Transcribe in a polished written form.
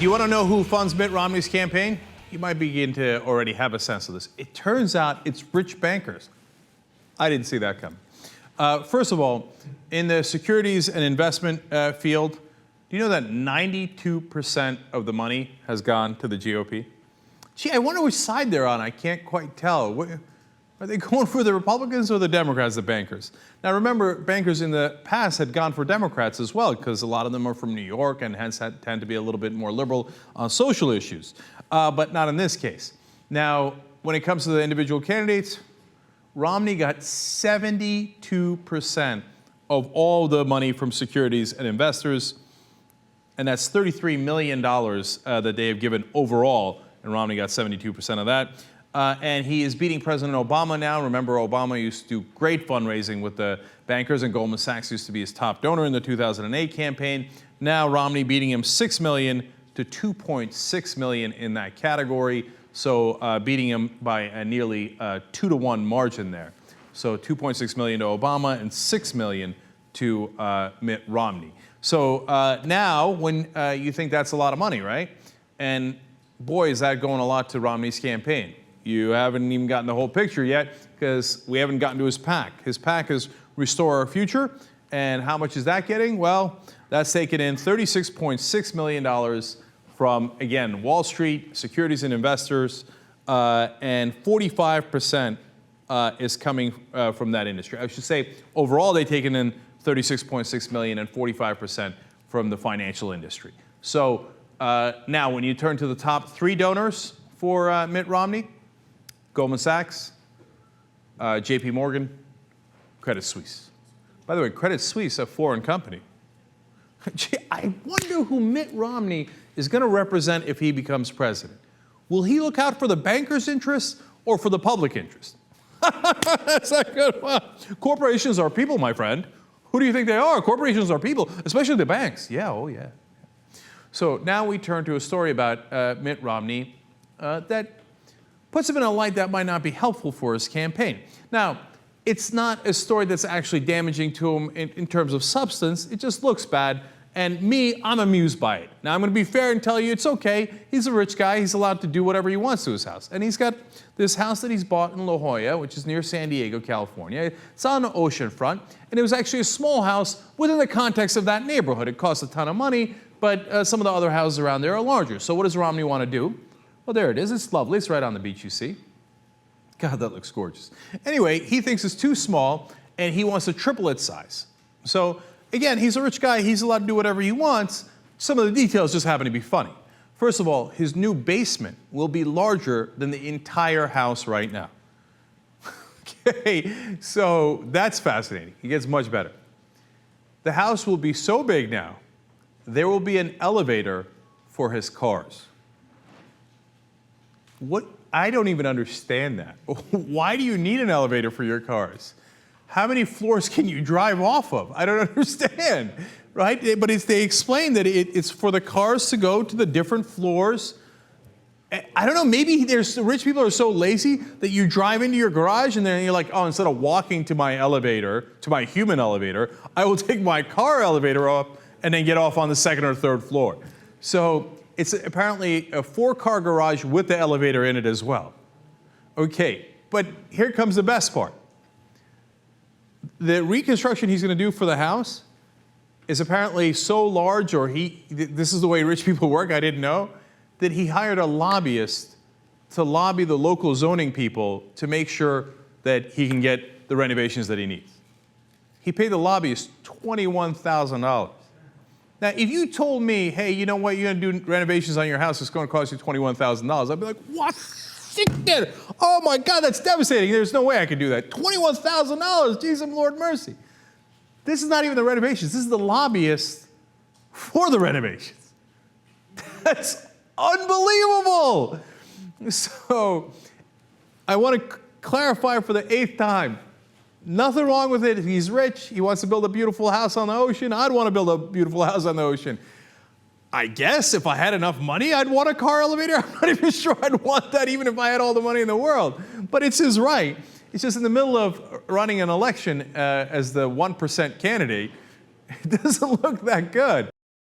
Do you want to know who funds Mitt Romney's campaign? You might begin to already have a sense of this. It turns out it's rich bankers. I didn't see that coming. First of all, in the securities and investment field, do you know that 92% of the money has gone to the GOP? Gee, I wonder which side they're on. I can't quite tell. Are they going for the Republicans or the Democrats, the bankers? Now, remember, bankers in the past had gone for Democrats as well, because a lot of them are from New York and hence tend to be a little bit more liberal on social issues, but not in this case. Now, when it comes to the individual candidates, Romney got 72% of all the money from securities and investors, and that's $33 million that they have given overall, and Romney got 72% of that. And he is beating President Obama now. Remember, Obama used to do great fundraising with the bankers, and Goldman Sachs used to be his top donor in the 2008 campaign. Now Romney beating him $6 million to $2.6 million in that category. So beating him by a nearly 2-to-1 margin there. So $2.6 million to Obama and $6 million to Mitt Romney. So now when you think that's a lot of money, right? And boy, is that going a lot to Romney's campaign. You haven't even gotten the whole picture yet because we haven't gotten to his PAC. His PAC is Restore Our Future. And how much is that getting? Well, that's taken in $36.6 million from, again, Wall Street, securities and investors, and 45% is coming from that industry. I should say, overall, they've taken in $36.6 million and 45% from the financial industry. So now, when you turn to the top 3 donors for Mitt Romney, Goldman Sachs, JP Morgan, Credit Suisse. By the way, Credit Suisse, a foreign company. Gee, I wonder who Mitt Romney is going to represent if he becomes president. Will he look out for the bankers' interests or for the public interest? That's a good one. Corporations are people, my friend. Who do you think they are? Corporations are people, especially the banks. Yeah, oh yeah. So now we turn to a story about Mitt Romney that puts him in a light that might not be helpful for his campaign. Now, it's not a story that's actually damaging to him in terms of substance. It just looks bad. And me, I'm amused by it. Now, I'm going to be fair and tell you it's okay. He's a rich guy. He's allowed to do whatever he wants to his house. And he's got this house that he's bought in La Jolla, which is near San Diego, California. It's on the ocean front. And it was actually a small house within the context of that neighborhood. It costs a ton of money, but some of the other houses around there are larger. So what does Romney want to do? Well, there it is. It's lovely. It's right on the beach, you see. God, that looks gorgeous. Anyway, he thinks it's too small, and he wants to triple its size. So, again, he's a rich guy. He's allowed to do whatever he wants. Some of the details just happen to be funny. First of all, his new basement will be larger than the entire house right now. Okay, so that's fascinating. It gets much better. The house will be so big now, there will be an elevator for his cars. What? I don't even understand that. Why do you need an elevator for your cars? How many floors can you drive off of? I don't understand, right? But they explain that it's for the cars to go to the different floors. I don't know, maybe the rich people are so lazy that you drive into your garage and then you're like, oh, instead of walking to my elevator, to my human elevator, I will take my car elevator up and then get off on the 2nd or 3rd floor. So it's apparently a 4-car garage with the elevator in it as well. Okay, but here comes the best part. The reconstruction he's going to do for the house is apparently so large, or this is the way rich people work, I didn't know, that he hired a lobbyist to lobby the local zoning people to make sure that he can get the renovations that he needs. He paid the lobbyist $21,000. Now, if you told me, hey, you know what, you're going to do renovations on your house, it's going to cost you $21,000, I'd be like, what? Oh my God, that's devastating. There's no way I could do that. $21,000, Jesus, Lord mercy. This is not even the renovations. This is the lobbyist for the renovations. That's unbelievable. So I want to clarify for the 8th time. Nothing wrong with it. He's rich. He wants to build a beautiful house on the ocean. I'd want to build a beautiful house on the ocean. I guess if I had enough money, I'd want a car elevator. I'm not even sure I'd want that even if I had all the money in the world. But it's his right. It's just in the middle of running an election as the 1% candidate, it doesn't look that good.